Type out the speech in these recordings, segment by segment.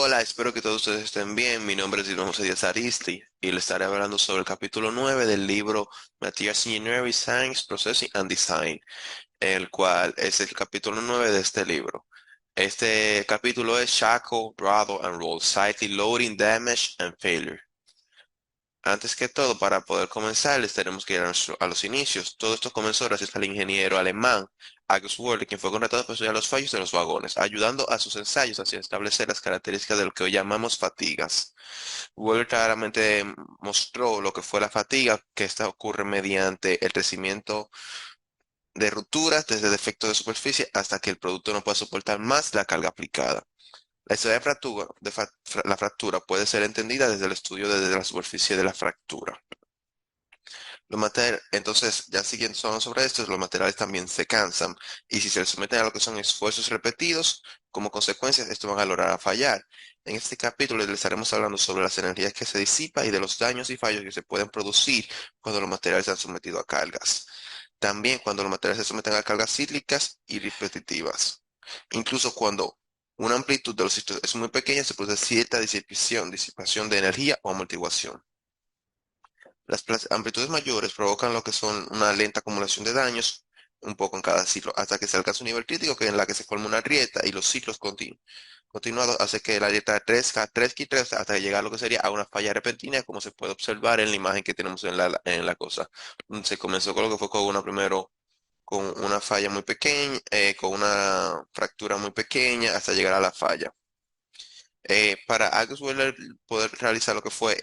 Hola, espero que todos ustedes estén bien. Mi nombre es Dino José Díaz Aristi y le estaré hablando sobre el capítulo 9 del libro Materials Engineering, Science, Processing and Design, el cual es el capítulo 9 de este libro. Este capítulo es Shackle, Rattle and Roll, Slightly Loading, Damage and Failure. Antes que todo, para poder comenzar, les tenemos que ir a los inicios. Todo esto comenzó gracias al ingeniero alemán August Wörth, quien fue contratado para estudiar los fallos de los vagones, ayudando a sus ensayos hacia establecer las características de lo que hoy llamamos fatigas. Wörth claramente mostró lo que fue la fatiga, que esta ocurre mediante el crecimiento de rupturas desde defectos de superficie hasta que el producto no pueda soportar más la carga aplicada. La historia la fractura puede ser entendida desde el estudio desde la superficie de la fractura. Entonces, ya siguiendo sobre esto, los materiales también se cansan y si se les someten a lo que son esfuerzos repetidos, como consecuencia, esto van a lograr a fallar. En este capítulo les estaremos hablando sobre las energías que se disipan y de los daños y fallos que se pueden producir cuando los materiales se han sometido a cargas. También cuando los materiales se someten a cargas cíclicas y repetitivas. Incluso cuando una amplitud de los sitios es muy pequeña, se produce cierta disipación de energía o amortiguación. Las amplitudes mayores provocan lo que son una lenta acumulación de daños, un poco en cada ciclo, hasta que se alcanza un nivel crítico que en la que se forma una grieta y los ciclos continuados hace que la grieta crezca y crezca hasta llegar a lo que sería a una falla repentina, como se puede observar en la imagen que tenemos en la cosa. Se comenzó con lo que fue con una primero con una falla muy pequeña, con una fractura muy pequeña hasta llegar a la falla. Para Agus Weller poder realizar lo que fue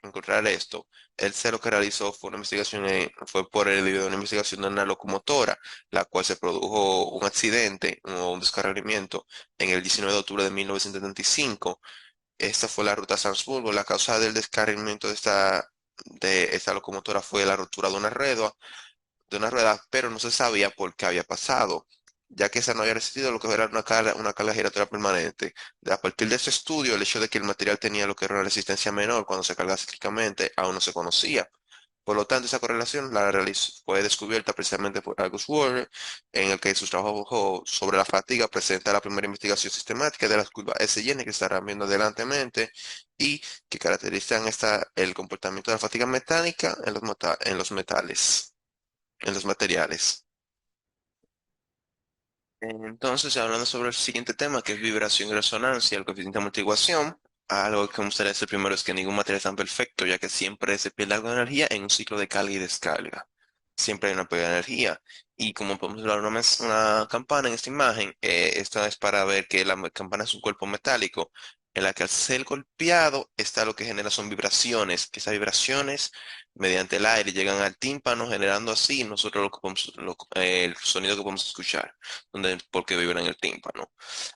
encontrar esto, él lo que realizó fue una investigación, fue por el de una investigación de una locomotora, la cual se produjo un accidente o un descarrilamiento en el 19 de octubre de 1975. Esta fue la ruta Salzburgo. La causa del descarrilamiento de esta locomotora fue la ruptura de una rueda, pero no se sabía por qué había pasado, ya que esa no había resistido lo que era una carga giratoria permanente. A partir de ese estudio, el hecho de que el material tenía lo que era una resistencia menor cuando se cargaba cíclicamente aún no se conocía. Por lo tanto, esa correlación fue descubierta precisamente por August Wörth, en el que su trabajo sobre la fatiga presenta la primera investigación sistemática de las curvas S y N que estarán viendo adelantemente y que caracterizan el comportamiento de la fatiga mecánica en los metales en los materiales. Entonces, hablando sobre el siguiente tema, que es vibración y resonancia, el coeficiente de amortiguación, algo que me gustaría decir primero es que ningún material es tan perfecto, ya que siempre se pierde algo de energía en un ciclo de carga y descarga. Siempre hay una pérdida de energía. Y como podemos ver una campana en esta imagen, esta es para ver que la campana es un cuerpo metálico, en la que al ser golpeado, está lo que genera son vibraciones, que esas vibraciones mediante el aire llegan al tímpano, generando así nosotros el sonido que podemos escuchar porque vibra en el tímpano.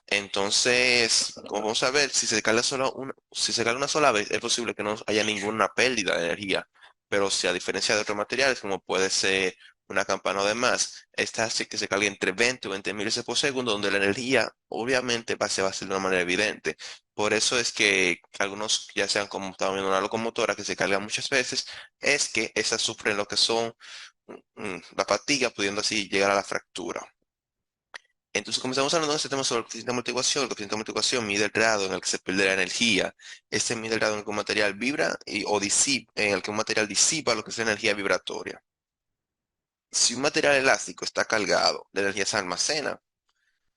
Entonces, como vamos a ver, si se carga una sola vez, es posible que no haya ninguna pérdida de energía. Pero si a diferencia de otros materiales, como puede ser una campana o demás, esta hace que se cargue entre 20 o 20 miles por segundo, donde la energía obviamente se va a hacer de una manera evidente. Por eso es que algunos, ya sean como estamos viendo una locomotora que se carga muchas veces, es que estas sufren lo que son la fatiga, pudiendo así llegar a la fractura. Entonces comenzamos hablando de este tema sobre el coeficiente de amortiguación. El coeficiente de amortiguación mide el grado en el que se pierde la energía. Este mide el grado en el que un material vibra o disipa, en el que un material disipa lo que es la energía vibratoria. Si un material elástico está cargado, la energía se almacena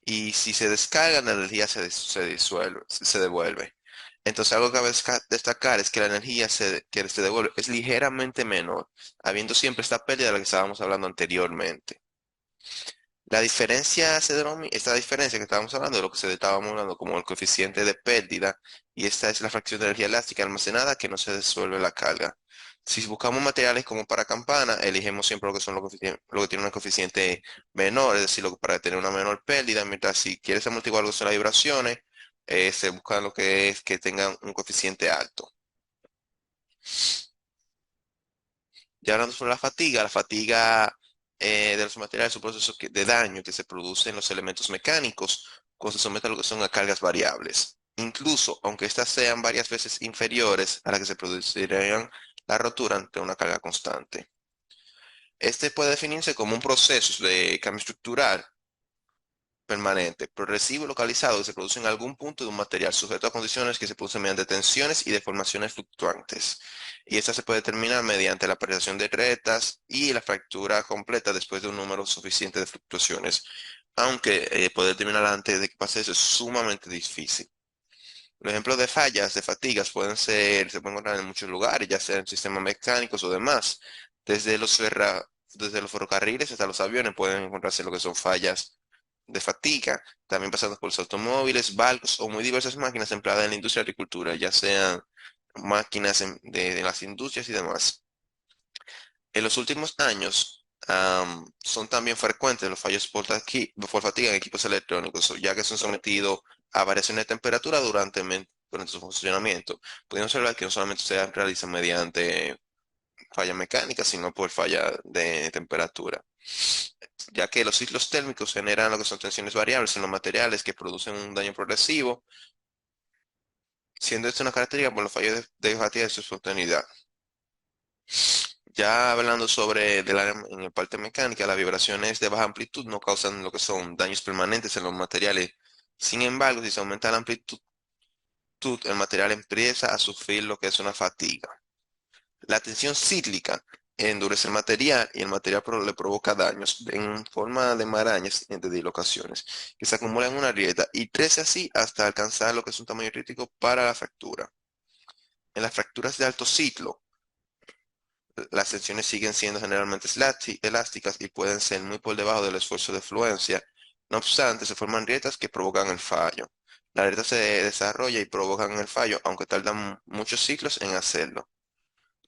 y si se descarga, la energía se disuelve, se devuelve. Entonces algo que cabe destacar es que la energía que se devuelve es ligeramente menor, habiendo siempre esta pérdida de la que estábamos hablando anteriormente. Esta diferencia que estábamos hablando de lo que se estábamos hablando como el coeficiente de pérdida, y esta es la fracción de energía elástica almacenada que no se disuelve la carga. Si buscamos materiales como para campana, elegimos siempre lo que son lo que tiene un coeficiente menor, es decir, para tener una menor pérdida, mientras si quieres amortiguar algo son las vibraciones, se busca lo que es que tengan un coeficiente alto. Ya hablando sobre la fatiga de los materiales es un proceso de daño que se produce en los elementos mecánicos cuando se someten a lo que son a cargas variables. Incluso, aunque estas sean varias veces inferiores a las que se producirían la rotura ante una carga constante. Este puede definirse como un proceso de cambio estructural permanente, progresivo y localizado que se produce en algún punto de un material sujeto a condiciones que se producen mediante tensiones y deformaciones fluctuantes. Y esta se puede determinar mediante la apreciación de grietas y la fractura completa después de un número suficiente de fluctuaciones. Aunque poder determinarla antes de que pase eso es sumamente difícil. Los ejemplos de fallas, de fatigas, se pueden encontrar en muchos lugares, ya sea en sistemas mecánicos o demás. Desde los ferrocarriles hasta los aviones pueden encontrarse lo que son fallas de fatiga, también pasando por los automóviles, barcos o muy diversas máquinas empleadas en la industria de la agricultura, ya sean máquinas de las industrias y demás. En los últimos años, son también frecuentes los fallos por fatiga en equipos electrónicos, ya que son sometidos a variaciones de temperatura durante su funcionamiento. Podemos observar que no solamente se realizan mediante falla mecánica, sino por falla de temperatura, ya que los ciclos térmicos generan lo que son tensiones variables en los materiales que producen un daño progresivo, siendo esto una característica por los fallos de fatiga de su espontaneidad. Ya hablando sobre en la parte mecánica, las vibraciones de baja amplitud no causan lo que son daños permanentes en los materiales. Sin embargo, si se aumenta la amplitud, el material empieza a sufrir lo que es una fatiga. La tensión cíclica endurece el material y el material le provoca daños en forma de marañas y de dislocaciones que se acumulan en una grieta y crece así hasta alcanzar lo que es un tamaño crítico para la fractura. En las fracturas de alto ciclo, las tensiones siguen siendo generalmente elásticas y pueden ser muy por debajo del esfuerzo de fluencia. No obstante, se forman grietas que provocan el fallo. La grieta se desarrolla y provocan el fallo, aunque tardan muchos ciclos en hacerlo.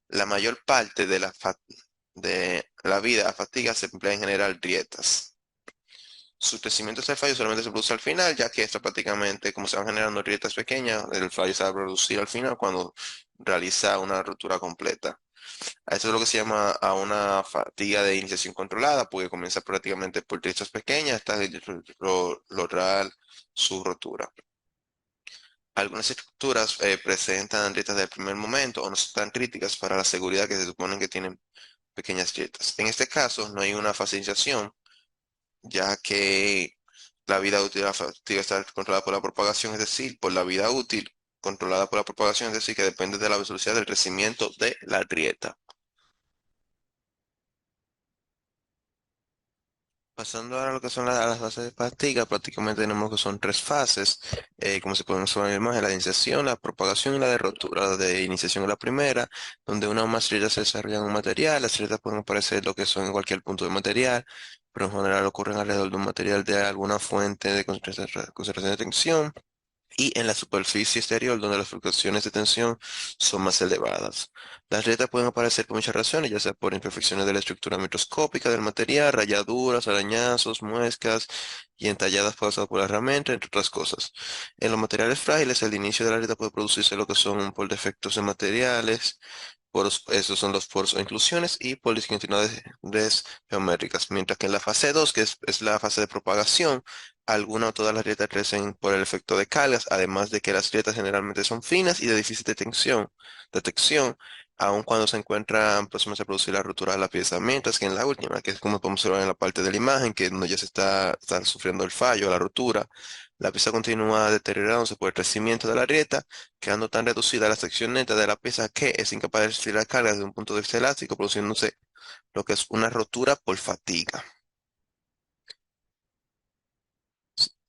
La mayor parte de la vida a fatiga se emplea en generar grietas. Su crecimiento hacia el fallo solamente se produce al final, ya que esto prácticamente, como se van generando grietas pequeñas, el fallo se va a producir al final cuando realiza una ruptura completa. A esto es lo que se llama a una fatiga de iniciación controlada, porque comienza prácticamente por grietas pequeñas hasta lograr su rotura. Algunas estructuras presentan grietas del primer momento o no son tan críticas para la seguridad que se suponen que tienen pequeñas grietas. En este caso, no hay una facilitación, ya que la vida útil de la fatiga está controlada por la propagación, es decir, por la vida útil controlada por la propagación, es decir, que depende de la velocidad del crecimiento de la grieta. Pasando ahora a lo que son las fases de fatiga, prácticamente tenemos que son tres fases, como se puede observar en la imagen, la de iniciación, la propagación y la de rotura. La de iniciación es la primera, donde una o más grietas se desarrollan en un material. Las grietas pueden aparecer lo que son en cualquier punto del material, pero en general ocurren alrededor de un material de alguna fuente de concentración de tensión y en la superficie exterior donde las fluctuaciones de tensión son más elevadas. Las grietas pueden aparecer por muchas razones, ya sea por imperfecciones de la estructura microscópica del material, rayaduras, arañazos, muescas y entalladas causadas por la herramienta, entre otras cosas. En los materiales frágiles, el inicio de la grieta puede producirse lo que son por defectos de materiales, poros, esos son los poros o inclusiones y por discontinuidades geométricas, mientras que en la fase 2, que es la fase de propagación, alguna o todas las grietas crecen por el efecto de cargas, además de que las grietas generalmente son finas y de difícil detección, aun cuando se encuentran próximas a producir la ruptura de la pieza, mientras que en la última, que es como podemos observar en la parte de la imagen, que no ya está sufriendo el fallo, la ruptura, la pieza continúa deteriorándose por el crecimiento de la grieta, quedando tan reducida la sección neta de la pieza que es incapaz de resistir la carga desde un punto de vista elástico, produciéndose lo que es una rotura por fatiga.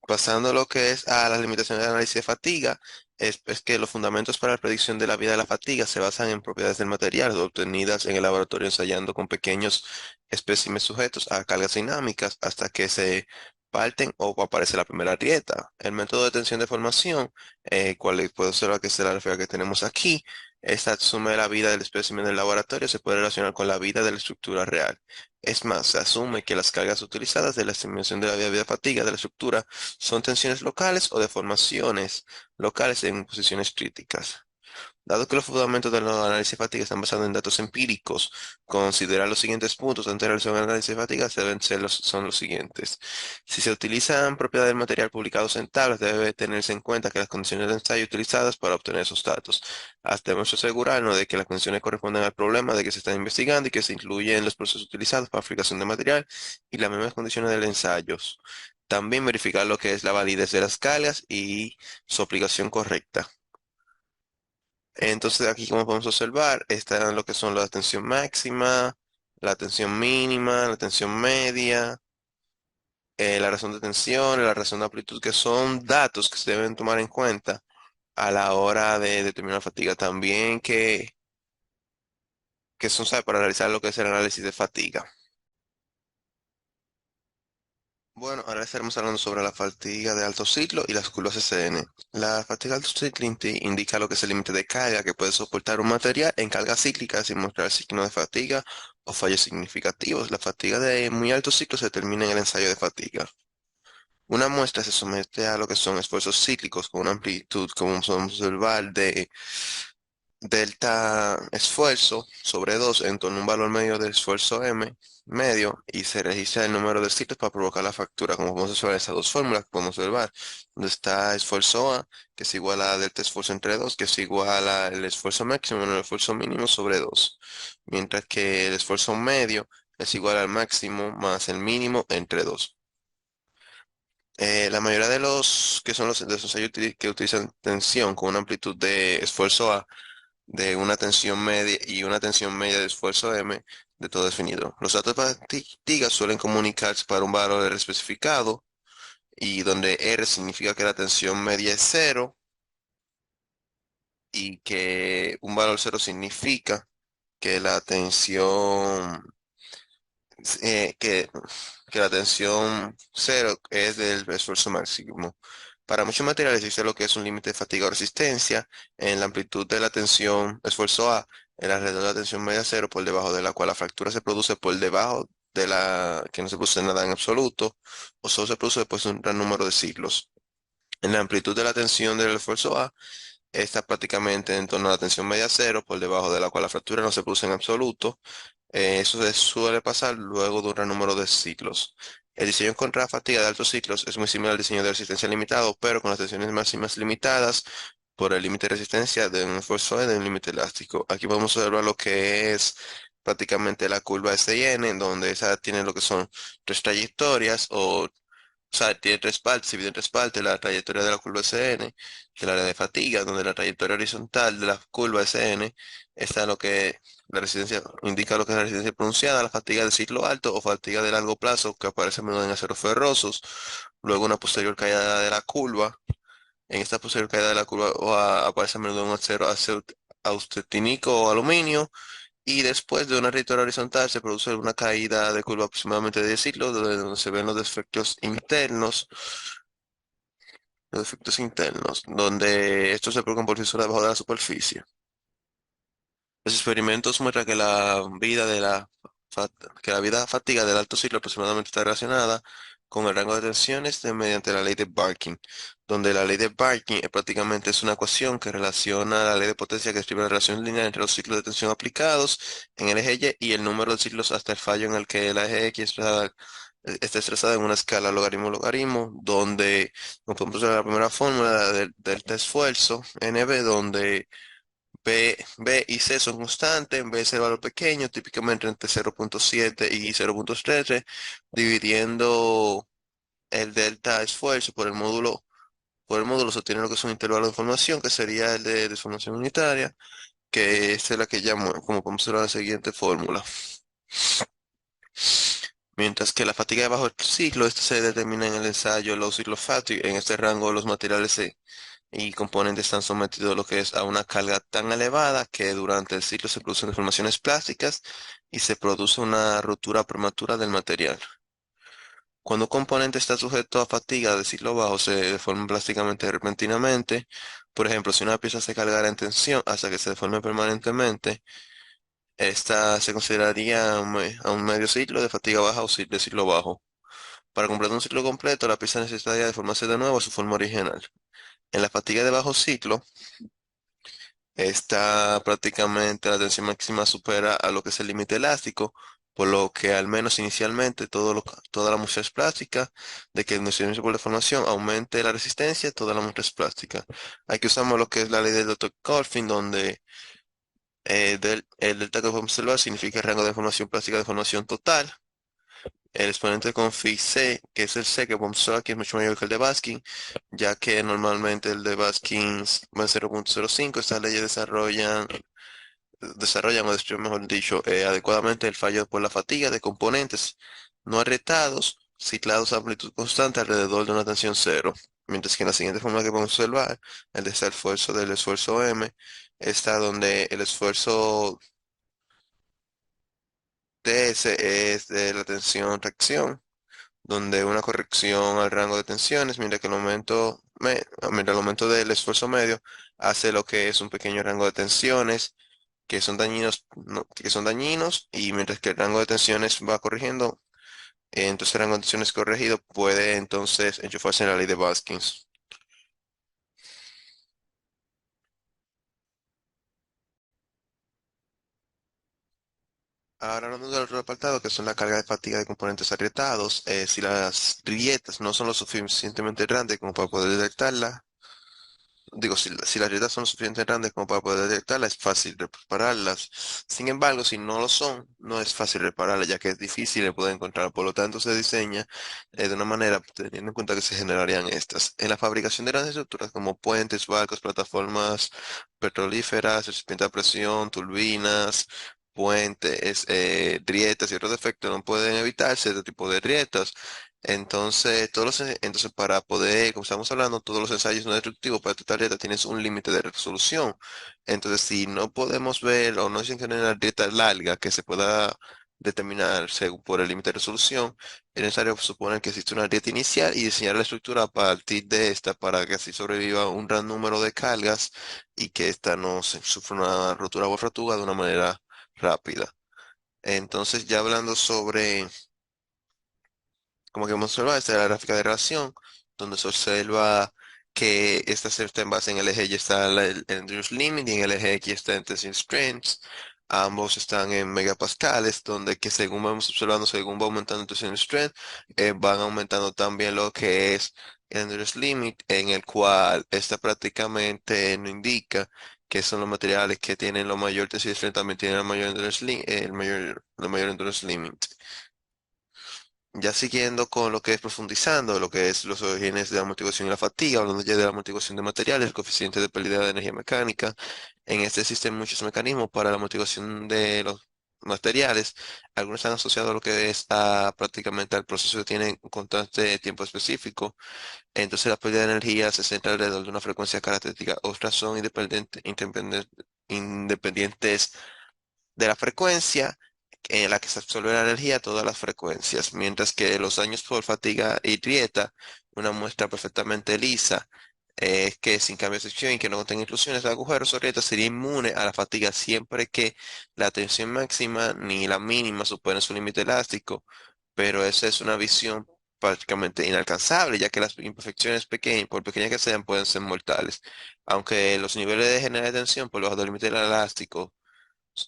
Pasando a lo que es a las limitaciones del análisis de fatiga, es que los fundamentos para la predicción de la vida de la fatiga se basan en propiedades del material obtenidas en el laboratorio ensayando con pequeños espécimes sujetos a cargas dinámicas hasta que se parten o aparece la primera grieta. El método de tensión de formación, cual puede observar que es la gráfica que tenemos aquí, esta asume la vida del espécimen del laboratorio, se puede relacionar con la vida de la estructura real. Es más, se asume que las cargas utilizadas de la estimación de la vida de fatiga de la estructura son tensiones locales o deformaciones locales en posiciones críticas. Dado que los fundamentos del análisis de fatiga están basados en datos empíricos, considerar los siguientes puntos ante la relación del análisis de fatiga son los siguientes. Si se utilizan propiedades del material publicados en tablas, debe tenerse en cuenta que las condiciones de ensayo utilizadas para obtener esos datos. Debemos asegurarnos de que las condiciones corresponden al problema de que se está investigando y que se incluyen los procesos utilizados para fabricación de material y las mismas condiciones del ensayo. También verificar lo que es la validez de las cargas y su aplicación correcta. Entonces aquí como podemos observar están lo que son la tensión máxima, la tensión mínima, la tensión media, la razón de tensión, la razón de amplitud, que son datos que se deben tomar en cuenta a la hora de determinar fatiga. También que son, ¿sabe? Para realizar lo que es el análisis de fatiga. Bueno, ahora estaremos hablando sobre la fatiga de alto ciclo y las curvas SN. La fatiga de alto ciclo indica lo que es el límite de carga que puede soportar un material en carga cíclica sin mostrar signo de fatiga o fallos significativos. La fatiga de muy alto ciclo se determina en el ensayo de fatiga. Una muestra se somete a lo que son esfuerzos cíclicos con una amplitud, como podemos observar, de delta esfuerzo sobre 2 en torno a un valor medio de esfuerzo M medio y se registra el número de ciclos para provocar la fractura. Como podemos observar esas dos fórmulas que podemos observar, donde está esfuerzo A, que es igual a delta esfuerzo entre 2 que es igual al esfuerzo máximo en el esfuerzo mínimo sobre 2 mientras que el esfuerzo medio es igual al máximo más el mínimo entre 2. La mayoría de los que son de los ensayos que utilizan tensión con una amplitud de esfuerzo A de una tensión media y una tensión media de esfuerzo M de todo definido. Los datos de fatiga suelen comunicarse para un valor R especificado y donde R significa que la tensión media es cero y que un valor cero significa que la tensión eh, que, que la tensión cero es del esfuerzo máximo. Para muchos materiales existe lo que es un límite de fatiga o resistencia en la amplitud de la tensión esfuerzo A, en alrededor de la tensión media cero, por debajo de la cual la fractura se produce por debajo de la que no se produce nada en absoluto, o solo se produce después de un gran número de ciclos. En la amplitud de la tensión del esfuerzo A, está prácticamente en torno a la tensión media cero, por debajo de la cual la fractura no se produce en absoluto. Eso se suele pasar luego de un gran número de ciclos. El diseño contra la fatiga de altos ciclos es muy similar al diseño de resistencia limitado, pero con las tensiones máximas limitadas por el límite de resistencia de un esfuerzo E de un límite elástico. Aquí podemos observar lo que es prácticamente la curva SIN, en donde esa tiene lo que son tres trayectorias o sea, tiene tres partes, se divide en tres partes, la trayectoria de la curva SN, el área de fatiga, donde la trayectoria horizontal de la curva SN está lo que la resistencia indica lo que es la resistencia pronunciada, la fatiga de ciclo alto o fatiga de largo plazo, que aparece a menudo en aceros ferrosos, luego una posterior caída de la curva, en esta posterior caída de la curva aparece a menudo en un acero austetínico o aluminio, y después de una trayectoria horizontal se produce una caída de curva aproximadamente de 10 ciclos, donde se ven los defectos internos, donde estos se provocan por fisura debajo de la superficie. Los experimentos muestran que que la vida fatiga del alto ciclo aproximadamente está relacionada con el rango de tensiones mediante la ley de Barking, donde la ley de Barking prácticamente es una ecuación que relaciona la ley de potencia que describe la relación lineal entre los ciclos de tensión aplicados en el eje Y y el número de ciclos hasta el fallo en el que el eje X está estresada en una escala logaritmo-logaritmo, donde como podemos ver la primera fórmula del delta esfuerzo, NB, donde B y C son constantes, B es el valor pequeño, típicamente entre 0.7 y 0.13, dividiendo el delta esfuerzo por el módulo se obtiene lo que es un intervalo de información, que sería el de deformación unitaria, que es la que llamo, como podemos ver en la siguiente fórmula. Mientras que la fatiga de bajo ciclo, este se determina en el ensayo low cycle fatigue. En este rango los materiales y componentes están sometidos a lo que es a una carga tan elevada que durante el ciclo se producen deformaciones plásticas y se produce una ruptura prematura del material. Cuando un componente está sujeto a fatiga de ciclo bajo, se deforma plásticamente repentinamente. Por ejemplo, si una pieza se cargara en tensión hasta que se deforme permanentemente, esta se consideraría a un medio ciclo de fatiga baja o de ciclo bajo. Para completar un ciclo completo, la pieza necesitaría deformarse de nuevo a su forma original. En la fatiga de bajo ciclo, esta prácticamente la tensión máxima supera a lo que es el límite elástico, por lo que al menos inicialmente toda la muestra es plástica, de que el movimiento por deformación aumente la resistencia, toda la muestra es plástica. Aquí usamos lo que es la ley del Dr. Colfin, donde el delta que podemos observar significa el rango de deformación plástica de formación total, El exponente con phi C, que es el C que vamos a aquí, es mucho mayor que el de Baskin, ya que normalmente el de Baskin va a 0.05. Estas leyes desarrollan o describen, mejor dicho, adecuadamente el fallo por la fatiga de componentes no arrestados, ciclados a amplitud constante alrededor de una tensión cero. Mientras que en la siguiente forma que podemos observar, el esfuerzo del esfuerzo M, está donde el esfuerzo TS es de la tensión-reacción, donde una corrección al rango de tensiones, mientras el aumento del esfuerzo medio hace lo que es un pequeño rango de tensiones que son dañinos, que son dañinos, y mientras que el rango de tensiones va corrigiendo, entonces el rango de tensiones corregido puede entonces enchufarse en la ley de Baskins. Ahora hablando del otro apartado, que son la carga de fatiga de componentes agrietados, si las grietas no son lo suficientemente grandes como para poder detectarla, digo, si las grietas son suficientemente grandes como para poder detectarlas, es fácil repararlas. Sin embargo, si no lo son, no es fácil repararlas, ya que es difícil de poder encontrar. Por lo tanto, se diseña de una manera teniendo en cuenta que se generarían estas. En la fabricación de grandes estructuras como puentes, barcos, plataformas petrolíferas, recipientes a presión, turbinas, puentes, grietas y otros defectos no pueden evitarse este tipo de grietas. Entonces, para poder, como estamos hablando, todos los ensayos no destructivos para tu tarjeta tienes un límite de resolución. Entonces, si no podemos ver o no se encuentra una grieta larga que se pueda determinar según por el límite de resolución, es necesario suponer que existe una grieta inicial y diseñar la estructura a partir de esta para que así sobreviva un gran número de cargas y que ésta no sufra una rotura o fractura de una manera rápida. Entonces, ya hablando sobre como que hemos observado, esta es la gráfica de relación, donde se observa que esta C está en base en el eje Y está el Andrews Limit y en el eje X está en Tension Strengths. Ambos están en megapascales, donde que según vamos observando, según va aumentando el Tension Strength, van aumentando también lo que es el Andrews Limit, en el cual esta prácticamente no indica que son los materiales que tienen lo mayor Tension Strength, también tienen el mayor el mayor Endurance Limit. Ya siguiendo con lo que es profundizando, lo que es los orígenes de la amortiguación y la fatiga, hablando ya de la amortiguación de materiales, el coeficiente de pérdida de energía mecánica. En este existen muchos mecanismos para la amortiguación de los materiales. Algunos están asociados a lo que es prácticamente al proceso que tiene un constante tiempo específico. Entonces la pérdida de energía se centra alrededor de una frecuencia característica. Otras son independientes de la frecuencia en la que se absorbe la energía a todas las frecuencias, mientras que los daños por fatiga y grieta, una muestra perfectamente lisa, es que sin cambio de sección y que no contenga inclusiones de agujeros o grietas, sería inmune a la fatiga siempre que la tensión máxima ni la mínima superen su límite elástico, pero esa es una visión prácticamente inalcanzable, ya que las imperfecciones pequeñas, por pequeñas que sean, pueden ser mortales. Aunque los niveles de general de tensión por debajo del límite elástico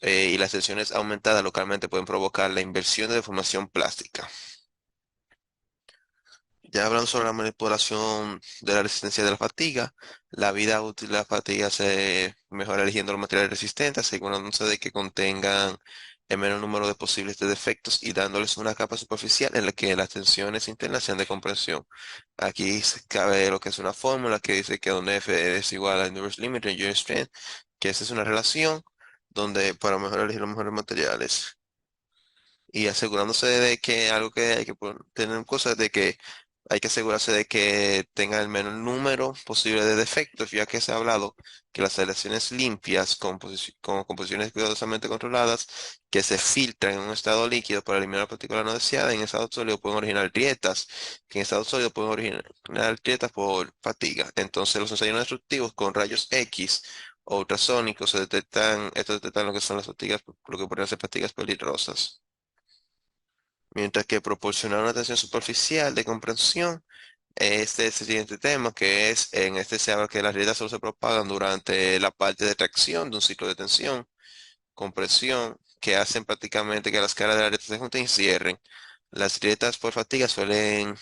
y las tensiones aumentadas localmente pueden provocar la inversión de deformación plástica. Ya hablando sobre la manipulación de la resistencia de la fatiga, la vida útil de la fatiga se mejora eligiendo los materiales resistentes, asegurándose de que contengan el menor número de posibles de defectos y dándoles una capa superficial en la que las tensiones internas sean de compresión. Aquí cabe lo que es una fórmula que dice que donde F es igual a inverse limit en unit strength, que esa es una relación donde para mejor elegir los mejores materiales y asegurándose de que algo que hay que tener en cosa de que hay que asegurarse de que tenga el menor número posible de defectos, ya que se ha hablado que las aleaciones limpias con composiciones cuidadosamente controladas que se filtran en un estado líquido para eliminar partículas no deseadas, en estado sólido pueden originar grietas, que en estado sólido pueden originar grietas por fatiga. Entonces, los ensayos no destructivos con rayos X o ultrasónicos estos detectan lo que son las fatigas, lo que podrían ser fatigas peligrosas, mientras que proporcionar una tensión superficial de comprensión. Este es el siguiente tema, que es, en este se habla que las grietas solo se propagan durante la parte de tracción de un ciclo de tensión, compresión, que hacen prácticamente que las caras de la grieta se junten y cierren. Las grietas por fatiga suelen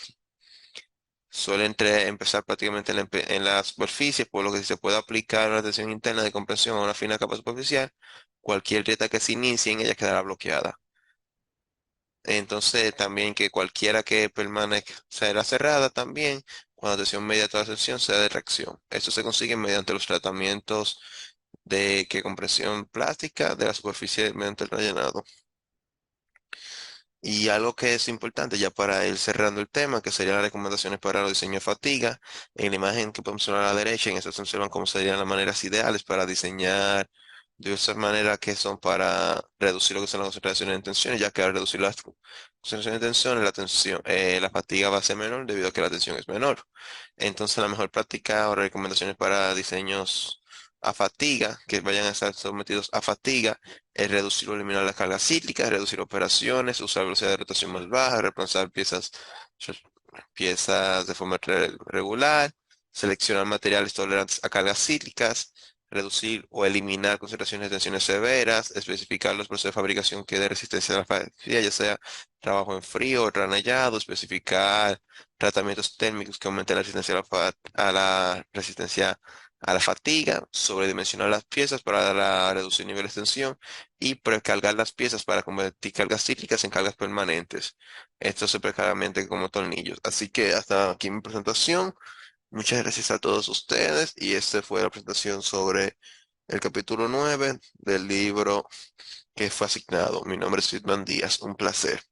empezar prácticamente en la superficie, por lo que si se puede aplicar una tensión interna de compresión a una fina capa superficial, cualquier grieta que se inicie en ella quedará bloqueada. Entonces también que cualquiera que permanezca será cerrada también cuando la tensión media de toda sección sea de reacción. Esto se consigue mediante los tratamientos de que compresión plástica de la superficie mediante el rellenado. Y algo que es importante ya para ir cerrando el tema, que serían las recomendaciones para los diseños de fatiga. En la imagen que podemos ver a la derecha, en esta se observan cómo serían las maneras ideales para diseñar diversas maneras que son para reducir lo que son las concentraciones de tensiones, ya que al reducir las concentraciones de tensiones, la fatiga va a ser menor debido a que la tensión es menor. Entonces, la mejor práctica o recomendaciones para diseños a fatiga, que vayan a estar sometidos a fatiga, es reducir o eliminar las cargas cíclicas, reducir operaciones, usar velocidad de rotación más baja, reemplazar piezas de forma regular, seleccionar materiales tolerantes a cargas cíclicas, reducir o eliminar concentraciones de tensiones severas, especificar los procesos de fabricación que dé resistencia a la fatiga, ya sea trabajo en frío o granellado, especificar tratamientos térmicos que aumenten la resistencia a la resistencia a la fatiga, sobredimensionar las piezas para reducir niveles de tensión y precargar las piezas para convertir cargas cíclicas en cargas permanentes. Esto se precarga mediante como tornillos. Así que hasta aquí mi presentación. Muchas gracias a todos ustedes y esta fue la presentación sobre el capítulo 9 del libro que fue asignado. Mi nombre es Fitman Díaz. Un placer.